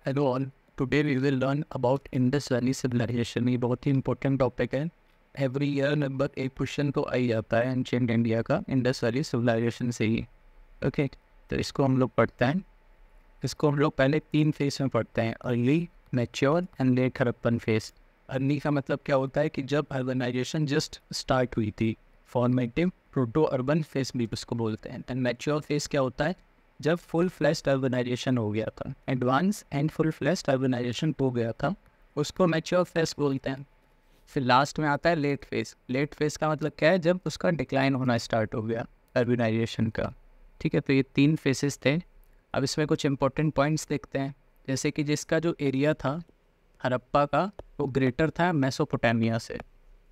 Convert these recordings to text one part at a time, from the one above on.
Hello all, today we will learn about Indus valley civilisation. ये बहुत ही important topic है। एवरी ईयर लगभग एक क्वेश्चन तो आ ही जाता है एंशियंट इंडिया का इंडस वैली सिविलाइजेशन से ही। ओके, तो इसको हम लोग पढ़ते हैं। इसको हम लोग पहले 3 फेज में पढ़ते हैं, early, mature and let Harappan phase. Early का मतलब क्या होता है कि जब अर्बनाइजेशन जस्ट स्टार्ट हुई थी, फॉर्मेटिव प्रोटो अर्बन फेज भी उसको बोलते हैं। एंड मैच्योर फेज क्या होता है, जब फुल फ्लैश्ड अर्बनाइजेशन हो गया था, advance and full fledged urbanisation हो गया था, उसको मैच्योर फेज बोलते हैं। फिर लास्ट में आता है लेट फेज। लेट फेज का मतलब क्या है, जब उसका डिक्लाइन होना स्टार्ट हो गया अर्बनाइजेशन का। ठीक है, तो ये 3 फेसेस थे। अब इसमें कुछ इंपॉर्टेंट पॉइंट्स देखते हैं, जैसे कि जिसका जो एरिया था हड़प्पा का, वो ग्रेटर था मेसोपोटामिया से।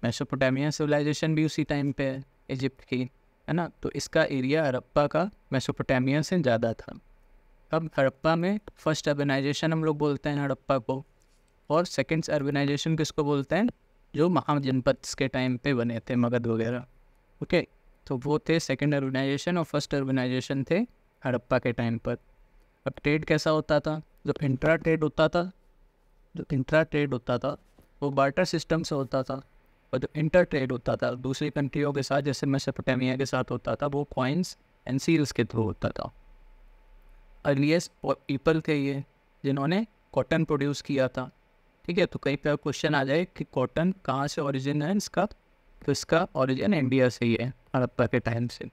मेसोपोटामिया सिविलाइजेशन भी उसी टाइम पे है, इजिप्ट की, है ना। तो इसका एरिया हड़प्पा का मेसोपोटामिया से ज़्यादा था। अब हड़प्पा में फर्स्ट अर्बनाइजेशन हम लोग बोलते हैं हड़प्पा को, और सेकेंड अर्बनाइजेशन किसको बोलते हैं, जो महाजनपद के टाइम पे बने थे, मगध वगैरह। ओके, तो वो थे सेकेंड अर्बनाइजेशन, और फर्स्ट अर्बनाइजेशन थे हड़प्पा के टाइम पर। अब ट्रेड कैसा होता था, जो इंट्रा ट्रेड होता था वो बार्टर सिस्टम से होता था, और जो इंटर ट्रेड होता था दूसरी कंट्रियों के साथ, जैसे मेसोपोटामिया के साथ होता था, वो कॉइन्स एंड सील्स के थ्रू होता था। अर्लीस्ट पीपल थे ये जिन्होंने कॉटन प्रोड्यूस किया था। ठीक है, तो कहीं पर क्वेश्चन आ जाए कि कॉटन कहाँ से ओरिजिन है इसका, तो इसका ओरिजिन इंडिया से ही है, हड़प्पा के टाइम से।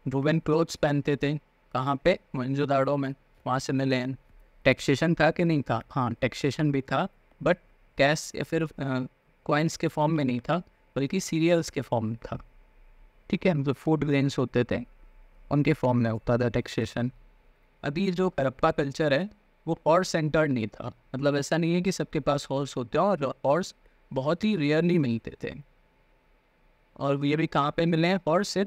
वुमेन क्लोथ्स पहनते थे कहाँ पे, मोहनजोदाड़ो में, वहाँ से मिले हैं। टैक्सेशन था कि नहीं था, हाँ टैक्सेशन भी था, बट कैश या फिर कॉइन्स के फॉर्म में नहीं था, बल्कि सीरियल्स के फॉर्म में था। ठीक है, मतलब फूड ग्रेन्स होते थे, उनके फॉर्म में होता था टैक्सेशन। अभी जो हड़प्पा कल्चर है वो हॉर्स सेंटर्ड नहीं था, मतलब ऐसा नहीं है कि सबके पास हॉर्स होते हैं, और हॉर्स बहुत ही रेयरली मिलते थे। और ये भी कहाँ पे मिले हैं हॉर्स,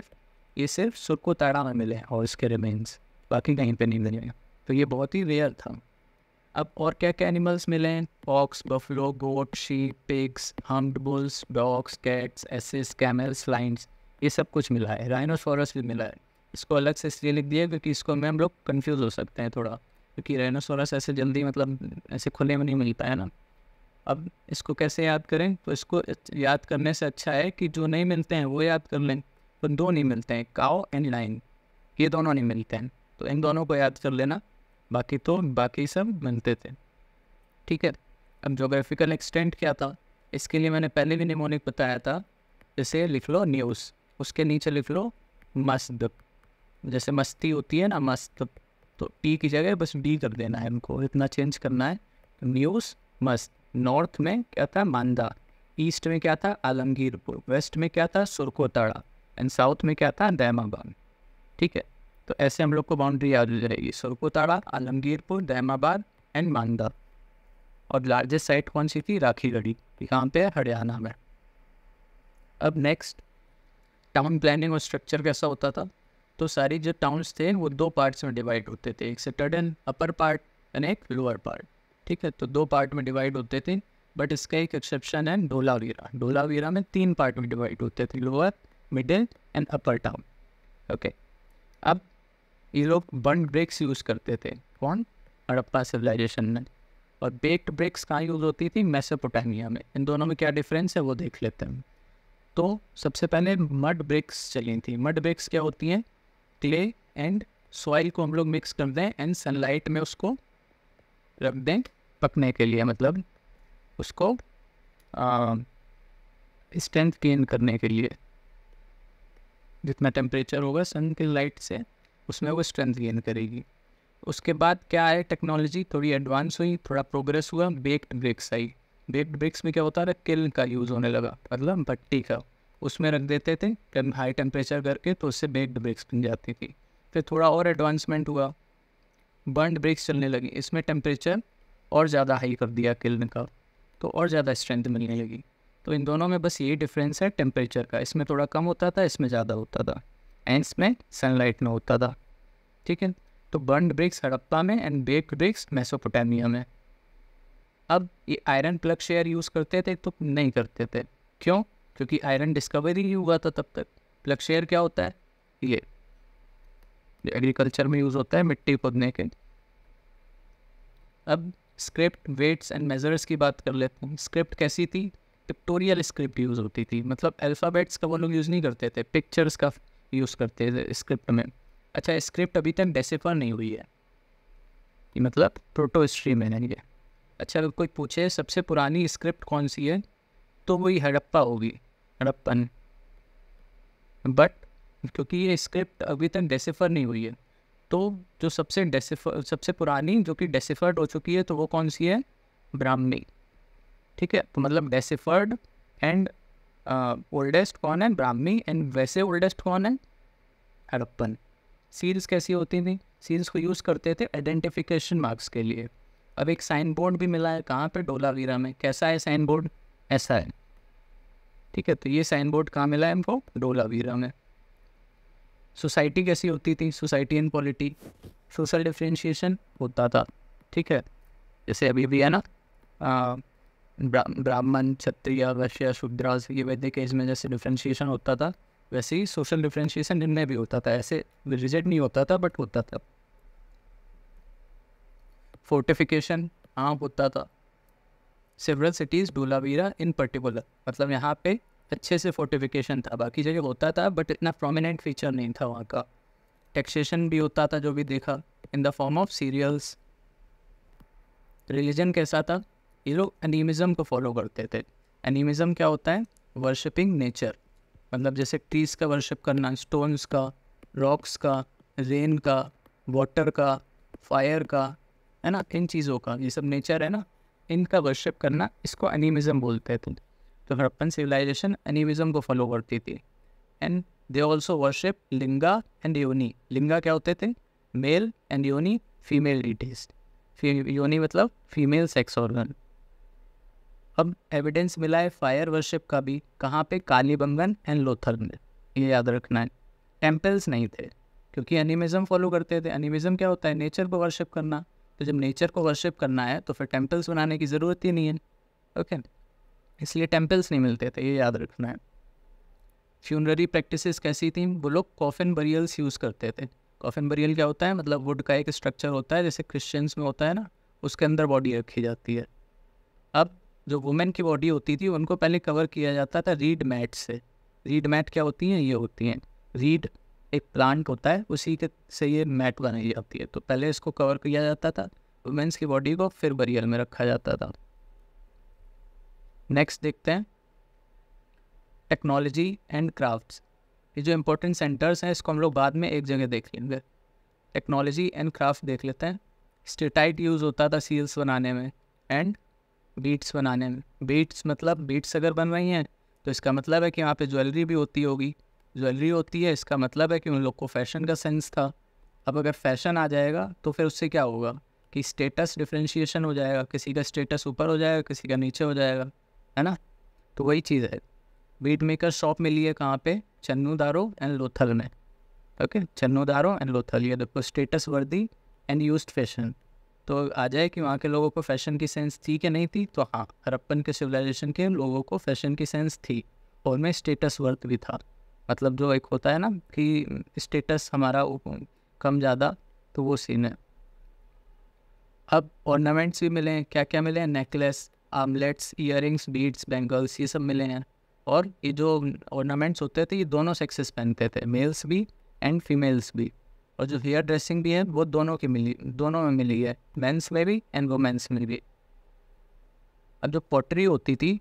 सिर्फ सुरकोताड़ा में मिले हैं हॉर्स के रिमेन्स, बाकी कहीं पे नहीं मिले। तो ये बहुत ही रेयर था। अब और क्या क्या एनिमल्स मिले हैं, ox, buffalo, goat, sheep, pigs, humped bulls, dogs, cats, asses, camels, lions, ये सब कुछ मिला है। राइनोसोरस भी मिला है। इसको अलग से इसलिए लिख दिया क्योंकि इसको में हम लोग कन्फ्यूज़ हो सकते हैं थोड़ा, क्योंकि राइनोसोरस ऐसे जल्दी, मतलब ऐसे खुले में नहीं मिलता है ना। अब इसको कैसे याद करें, तो इसको याद करने से अच्छा है कि जो नहीं मिलते हैं वो याद कर लें। तो 2 नहीं मिलते हैं, काओ एंड लाइन, ये दोनों नहीं मिलते हैं, तो इन दोनों को याद कर लेना। बाकी सब मिलते थे। ठीक है, अब जोग्राफिकल एक्सटेंट क्या था, इसके लिए मैंने पहले भी निमोनिक बताया था। जैसे लिख लो न्यूज़, उसके नीचे लिख लो मस्त, जैसे मस्ती होती है ना, मस्त, तो टी की जगह बस डी कर देना है, उनको इतना चेंज करना है। न्यूज़ मस्त। नॉर्थ में क्या था, मांदा। ईस्ट में क्या था, आलमगीरपुर। वेस्ट में क्या था, सुरकोताड़ा। एंड साउथ में क्या था, दैमाबाद। ठीक है, तो ऐसे हम लोग को बाउंड्री याद हो जाएगी, सुरकोताड़ा, आलमगीरपुर, दैमाबाद एंड मांदा। और लार्जेस्ट साइट कौन सी थी, राखीगढ़ी, कहाँ पे है, हरियाणा में। अब नेक्स्ट, टाउन प्लानिंग और स्ट्रक्चर कैसा होता था, तो सारी जो टाउन्स थे वो 2 पार्ट्स में डिवाइड होते थे, एक सटर्न अपर पार्ट एंड एक लोअर पार्ट। ठीक है, तो 2 पार्ट में डिवाइड होते थे, बट इसका एक एक्सेप्शन है, धोलावीरा। धोलावीरा में 3 पार्ट में डिवाइड होते थे, lower, middle and upper town. Okay, अब ये लोग बर्न ब्रिक्स यूज़ करते थे, कौन, हड़प्पा सिविलाइजेशन में। और बेक्ड ब्रिक्स कहाँ यूज़ होती थी, मेसोपोटामिया में। इन दोनों में क्या डिफरेंस है वो देख लेते हैं। तो सबसे पहले मड ब्रिक्स चली थी। मड ब्रिक्स क्या होती हैं, क्ले एंड सॉइल को हम लोग मिक्स कर दें एंड सनलाइट में उसको रख दें पकने के लिए, मतलब उसको स्ट्रेंथ गेन करने के लिए। जितना टेम्परेचर होगा सन की लाइट से, उसमें वो स्ट्रेंथ गेन करेगी। उसके बाद क्या है, टेक्नोलॉजी थोड़ी एडवांस हुई, थोड़ा प्रोग्रेस हुआ, बेक्ड ब्रिक्स आई। बेक्ड ब्रिक्स में क्या होता है, किल्न का यूज़ होने लगा, मतलब भट्टी का, उसमें रख देते थे हाई टेम्परेचर करके, तो उससे बेक्ड ब्रिक्स बन जाती थी। फिर थोड़ा और एडवांसमेंट हुआ, बर्न्ड ब्रिक्स चलने लगी, इसमें टेम्परेचर और ज़्यादा हाई कर दिया किल्न का, तो और ज़्यादा स्ट्रेंथ मिलने लगी। तो इन दोनों में बस यही डिफरेंस है टेम्परेचर का, इसमें थोड़ा कम होता था, इसमें ज़्यादा होता था, एंड इसमें सनलाइट में होता था। ठीक है, तो बर्न्ड ब्रिक्स हड़प्पा में एंड बेक्ड ब्रिक्स मेसोपोटामिया में। अब ये आयरन प्लग शेयर यूज़ करते थे, तो नहीं करते थे, क्यों, क्योंकि आयरन डिस्कवर ही नहीं हुआ था तब तक। प्लग शेयर क्या होता है, ये एग्रीकल्चर में यूज़ होता है मिट्टी खोदने के, अब स्क्रिप्ट, वेट्स एंड मेजर्स की बात कर लेते हैं। स्क्रिप्ट कैसी थी? पिक्टोरियल स्क्रिप्ट यूज़ होती थी, मतलब अल्फ़ाबेट्स का वो लोग यूज़ नहीं करते थे, पिक्चर्स का यूज़ करते थे स्क्रिप्ट में। अच्छा, स्क्रिप्ट अभी तक डेसिफर नहीं हुई है, ये मतलब प्रोटो हिस्ट्री में नहीं है। अच्छा, अगर कोई पूछे सबसे पुरानी स्क्रिप्ट कौन सी है, तो वही हड़प्पा होगी, हड़प्पन। बट क्योंकि ये स्क्रिप्ट अभी तक डेसिफर नहीं हुई है, तो जो सबसे पुरानी जो कि डेसिफर्ड हो चुकी है, तो वो कौन सी है? ब्राह्मी। ठीक है, तो मतलब डेसिफर्ड एंड ओल्डेस्ट कौन है? ब्राह्मी। एंड वैसे ओल्डेस्ट कौन है? हड़प्पन। सील्स कैसी होती थी? सील्स को यूज़ करते थे आइडेंटिफिकेशन मार्क्स के लिए। अब एक साइन बोर्ड भी मिला है, कहाँ पे? धोलावीरा में। कैसा है साइन बोर्ड? ऐसा है। ठीक है, तो ये साइन बोर्ड कहाँ मिला है हमको? धोलावीरा में। सोसाइटी कैसी होती थी? Society and polity, social differentiation होता था। ठीक है, जैसे अभी भी है ना, ब्राह्मण, क्षत्रिय, वैश्य, शूद्र, ये वैदिक एज में जैसे डिफ्रेंशिएशन होता था, वैसे ही सोशल डिफ्रेंशिएशन इनमें भी होता था। ऐसे रिजिड नहीं होता था, बट होता था। फोर्टिफिकेशन हाँ होता था। सेवरल सिटीज़, धोलावीरा इन पर्टिकुलर, मतलब यहाँ पे अच्छे से फोर्टिफिकेशन था, बाकी जगह होता था बट इतना प्रोमिनेंट फीचर नहीं था वहाँ का। टैक्सेशन भी होता था, जो भी देखा, in the form of serials. Religion कैसा था? ये लोग एनिमिज्म को फॉलो करते थे। एनिमिज्म क्या होता है? वर्शिपिंग नेचर, मतलब जैसे ट्रीज़ का वर्शिप करना, स्टोन्स का, रॉक्स का, रेन का, वाटर का, फायर का, है ना, इन चीज़ों का, ये सब नेचर है ना, इनका वर्शिप करना, इसको एनिमिज्म बोलते थे। तो हड़प्पन सिविलाइजेशन एनिमिज्म को फॉलो करती थी। And they also worship linga and yoni. Linga क्या होते थे? Male, and yoni female deities. योनी मतलब फीमेल सेक्स ऑर्गन। अब एविडेंस मिला है फायर वर्शिप का भी, कहाँ पे? कालीबंगन एंड लोथल में, ये याद रखना है। टेम्पल्स नहीं थे, क्योंकि एनिमिज्म फॉलो करते थे। एनिमिज्म क्या होता है? नेचर को वर्शिप करना। तो जब नेचर को वर्शिप करना है तो फिर टेम्पल्स बनाने की ज़रूरत ही नहीं है। ओके, इसलिए टेम्पल्स नहीं मिलते थे, ये याद रखना है। फ्यूनररी प्रैक्टिसेस कैसी थी? वो लोग कॉफिन बरियल्स यूज़ करते थे। कॉफिन बरियल क्या होता है? मतलब वुड का एक स्ट्रक्चर होता है, जैसे क्रिश्चियंस में होता है ना, उसके अंदर बॉडी रखी जाती है। अब जो वुमेन की बॉडी होती थी, उनको पहले कवर किया जाता था रीड मैट से। रीड मैट क्या होती हैं? ये होती हैं रीड, एक प्लांट होता है, उसी के से ये मैट बनाई जाती है। तो पहले इसको कवर किया जाता था वुमेन्स की बॉडी को, फिर बरियल में रखा जाता था। नेक्स्ट देखते हैं टेक्नोलॉजी एंड क्राफ्ट्स। ये जो इम्पोर्टेंट सेंटर्स हैं, इसको हम लोग बाद में एक जगह देख लेंगे। टेक्नोलॉजी एंड क्राफ्ट देख लेते हैं। स्टेटाइट यूज़ होता था सील्स बनाने में एंड बीट्स बनाने में। बीट्स मतलब बीट्स अगर बन रही हैं तो इसका मतलब है कि वहाँ पे ज्वेलरी भी होती होगी। ज्वेलरी होती है, इसका मतलब है कि उन लोग को फैशन का सेंस था। अब अगर फैशन आ जाएगा तो फिर उससे क्या होगा कि स्टेटस डिफ्रेंशिएशन हो जाएगा, किसी का स्टेटस ऊपर हो जाएगा, किसी का नीचे हो जाएगा, है ना। तो वही चीज़ है। बीट मेकर शॉप मिली है कहाँ पे? चन्नूदारो एंड लोथल में। ओके, चन्नूदारो एंड लोथल, ये देखो स्टेटस वर्दी एंड यूज्ड फैशन। तो आ जाए कि वहाँ के लोगों को फैशन की सेंस थी कि नहीं थी, तो हाँ, हड़प्पन के सिविलाइजेशन के लोगों को फैशन की सेंस थी, और में स्टेटस वर्थ भी था। मतलब जो एक होता है ना कि स्टेटस हमारा कम ज़्यादा, तो वो सीन है। अब ऑर्नामेंट्स भी मिले हैं। क्या क्या मिले हैं? Necklace, armlets, earrings, beads, bangles, ये सब मिले हैं। और ये जो ऑर्नामेंट्स होते थे, ये दोनों सेक्सेस पहनते थे, मेल्स भी एंड फीमेल्स भी। और जो हेयर ड्रेसिंग भी है वो दोनों में मिली है, मेंस में भी एंड वुमेन्स में भी। अब जो पॉटरी होती थी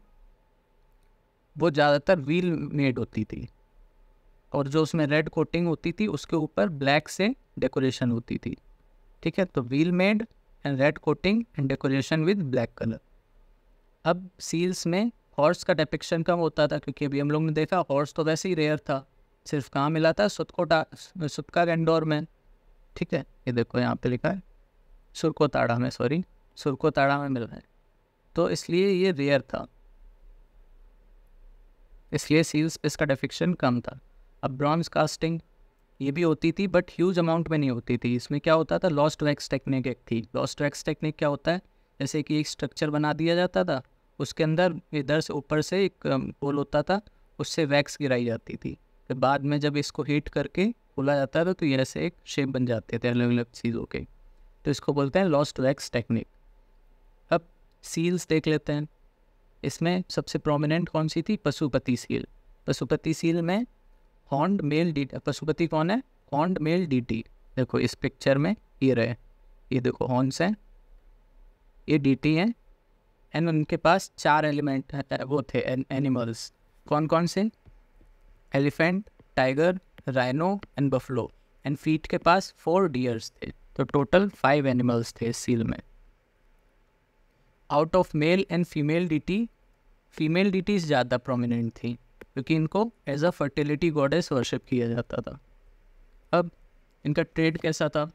वो ज़्यादातर व्हील मेड होती थी, और जो उसमें रेड कोटिंग होती थी उसके ऊपर ब्लैक से डेकोरेशन होती थी। ठीक है, तो wheel made and red coating and decoration with black colour. अब सील्स में हॉर्स का डिपिक्शन कम होता था, क्योंकि अभी हम लोग ने देखा हॉर्स तो वैसे ही रेयर था, सिर्फ कहाँ मिला था? सुतका गैंडोर में। ठीक है, ये देखो यहाँ पे लिखा है सुरकोताड़ा में, सुरकोताड़ा में मिला है, तो इसलिए ये रेयर था, इसलिए सील्स पे इसका डिपिक्शन कम था। अब ब्रॉन्ज कास्टिंग ये भी होती थी, बट ह्यूज अमाउंट में नहीं होती थी। इसमें क्या होता था? लॉस्ट वैक्स टेक्निक एक थी। लॉस्ट वैक्स टेक्निक क्या होता है? जैसे कि एक स्ट्रक्चर बना दिया जाता था, उसके अंदर इधर से ऊपर से एक होल होता था, उससे वैक्स गिराई जाती थी, फिर बाद में जब इसको हीट करके खोला जाता था तो ये ऐसे एक शेप बन जाते थे अलग अलग चीज़ों के, तो इसको बोलते हैं लॉस्ट वैक्स टेक्निक। सील्स देख लेते हैं। इसमें सबसे प्रोमिनेंट कौन सी थी? पशुपति सील। पशुपति सील में हॉर्न्ड मेल डी, पशुपति कौन है? Horned male deity. देखो इस पिक्चर में ये रहे, ये देखो हॉर्न्स हैं, ये डीटी हैं, एंड उनके पास 4 एलिमेंट वो थे एनिमल्स। कौन कौन से? Elephant, tiger, rhino and buffalo. And feet के पास 4 डियर्स थे। तो टोटल 5 एनिमल्स थे इस सील में। Out of male and female deity, female deities ज़्यादा प्रोमिनेंट थी क्योंकि इनको as a fertility goddess worship किया जाता था। अब इनका ट्रेड कैसा था?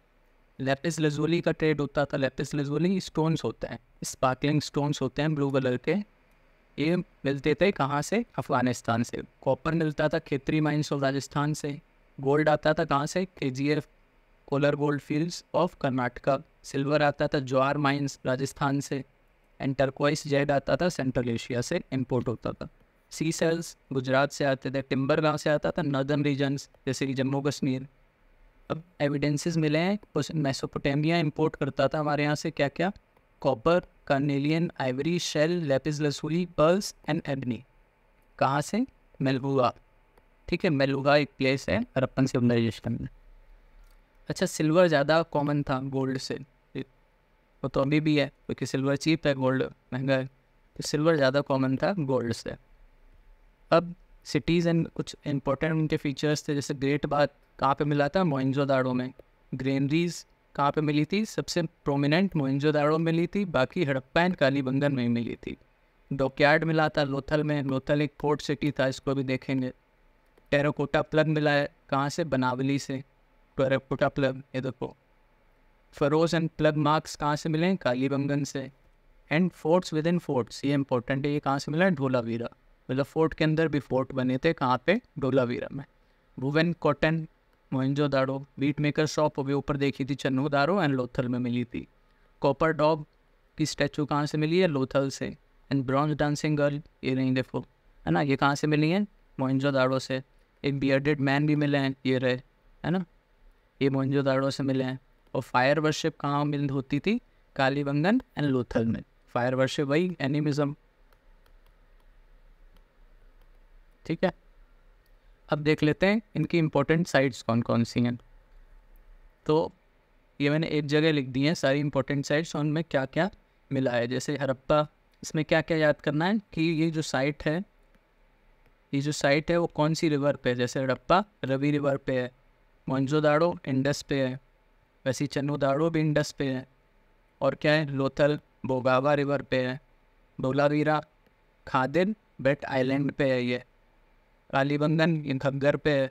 लेपिस लजूली का ट्रेड होता था। लेपिस लजूली स्टोन्स होते हैं, स्पार्कलिंग स्टोन्स होते हैं ब्लू कलर के। ये मिलते थे कहाँ से? अफ़गानिस्तान से। कॉपर मिलता था खेतरी माइंस ऑफ राजस्थान से। गोल्ड आता था कहाँ से? KGF Kolar gold fields of Karnataka. Silver आता था ज्वार माइंस राजस्थान से। एंड टर्क्वाइस जेड आता था सेंट्रल एशिया से इंपोर्ट होता था। सी सेल्स गुजरात से आते थे। टिम्बर कहाँ से आता था? नॉर्दर्न रीजन्स जैसे कि जम्मू कश्मीर। अब एविडेंसेस मिले हैं, मेसोपोटामिया इंपोर्ट करता था हमारे यहाँ से क्या क्या? Copper, carnelian, ivory, shell, lapis lazuli, pearls and ebony. कहाँ से? मेलुआ। ठीक है, मेलुआ एक प्लेस है हड़प्पन सिविलाइजेशन में। अच्छा, सिल्वर ज़्यादा कॉमन था गोल्ड से, वो तो अभी भी है क्योंकि सिल्वर चीप है, गोल्ड महंगा है, तो सिल्वर ज़्यादा कॉमन था गोल्ड से। अब सिटीज़ एंड कुछ इंपॉर्टेंट उनके फीचर्स थे, जैसे ग्रेट बाथ कहाँ पे मिला था? मोइंजोदाड़ो में। ग्रेनरीज कहाँ पे मिली थी? सबसे प्रोमिनेंट मोइंजोदाड़ो में मिली थी, बाकी हड़प्पा एंड कालीबंगन में मिली थी। डॉकयार्ड मिला था लोथल में। लोथल एक पोर्ट सिटी था, इसको भी देखेंगे। टेराकोटा प्लग मिला है कहाँ से? बनावली से। टेराकोटा प्लग ये देखो। फरोज एंड प्लग मार्क्स कहाँ से मिले? कालीबंगन से। And forts with in forts, ये इंपॉर्टेंट है, ये कहाँ से मिला? धोलावीरा। मतलब फोर्ट के अंदर भी फोर्ट बने थे, कहाँ पे? धोलावीरा में। Woven cotton Mohenjodaro. Bead maker shop अभी ऊपर देखी थी चन्नूदारो एंड लोथल में मिली थी। कॉपर डॉग की स्टैचू कहाँ से मिली है? लोथल से। एंड ब्रॉन्ज डांसिंग गर्ल, ये नहीं देखो, है ना, ये कहाँ से मिली है? मोइंजोदाड़ो से। एक बियर्डेड मैन भी मिले हैं, ये रहे, है ना, ये मोइंजोदाड़ो से मिले हैं। और फायर वर्शिप कहाँ मिल होती थी? कालीबंगन एंड लोथल में। फायर वर्शिप वही एनिमिज्म। ठीक है, अब देख लेते हैं इनकी इंपॉर्टेंट साइट्स कौन कौन सी हैं। तो ये मैंने एक जगह लिख दी हैं सारी इंपॉर्टेंट साइट्स, और उनमें क्या क्या मिला है। जैसे हड़प्पा, इसमें क्या क्या याद करना है कि ये जो साइट है, ये जो साइट है वो कौन सी रिवर पे है। जैसे हड़प्पा रवि रिवर पे है, मोइंजोदाड़ो इंडस पे है, वैसे ही चन्नूदाड़ो भी इंडस पे है। और क्या है? लोथल बोगावा रिवर पे है। धोलावीरा खादिर बेट आइलैंड पे है ये। कालीबंगन ये घग्गर पे है।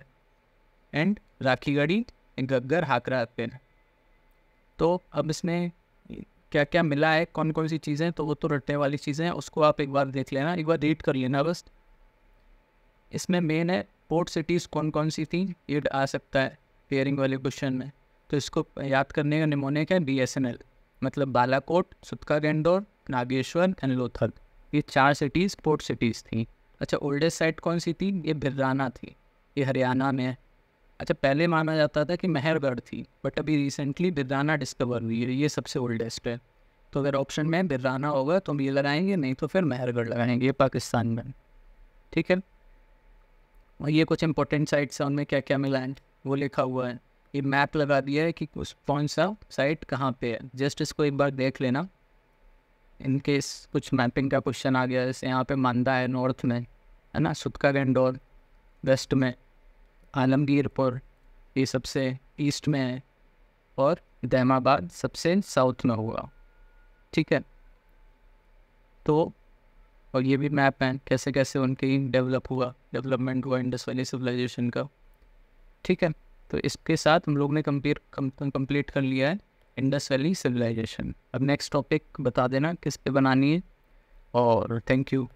एंड राखीगढ़ी ये घग्गर हाकरा पे है। तो अब इसमें क्या क्या मिला है, कौन कौन सी चीज़ें, तो वो तो रटने वाली चीज़ें हैं, उसको आप एक बार देख लेना, एक बार रीड कर लेना बस। इसमें मेन है पोर्ट सिटीज़ कौन कौन सी थी, ये आ सकता है पेयरिंग वाले क्वेश्चन में। तो इसको याद करने का निमोनिक है BSNL, मतलब बालाकोट, सुतका गेंडोर, नागेश्वर एंड लोथल। ये 4 सिटीज़ पोर्ट सिटीज़ थी। अच्छा, ओल्डेस्ट साइट कौन सी थी? ये भिराना थी, ये हरियाणा में है। अच्छा, पहले माना जाता था कि मेहरगढ़ थी, बट अभी रिसेंटली भिराना डिस्कवर हुई है, ये सबसे ओल्डेस्ट है। तो अगर ऑप्शन में भिराना होगा तो हम ये लगाएंगे, नहीं तो फिर मेहरगढ़ लगाएंगे, ये पाकिस्तान में। ठीक है, और ये कुछ इंपॉर्टेंट साइट्स हैं, उनमें क्या क्या मिला है वो लिखा हुआ है। ये मैप लगा दिया है कि उस कौन सा साइट कहाँ पे है, जस्ट इसको एक बार देख लेना इन केस कुछ मैपिंग का क्वेश्चन आ गया। जैसे यहाँ पे मांदा है नॉर्थ में, है ना, सुतका गेंडोर वेस्ट में, आलमगीरपुर ये सबसे ईस्ट में है, और दैमाबाद सबसे साउथ में होगा। ठीक है, तो और ये भी मैप है कैसे कैसे उनकी डेवलपमेंट हुआ इंडस वैली सिविलाइजेशन का। ठीक है, तो इसके साथ हम लोग ने कंप्लीट कर लिया है इंडस वैली सिविलाइजेशन। अब नेक्स्ट टॉपिक बता देना किस पे बनानी है, और थैंक यू।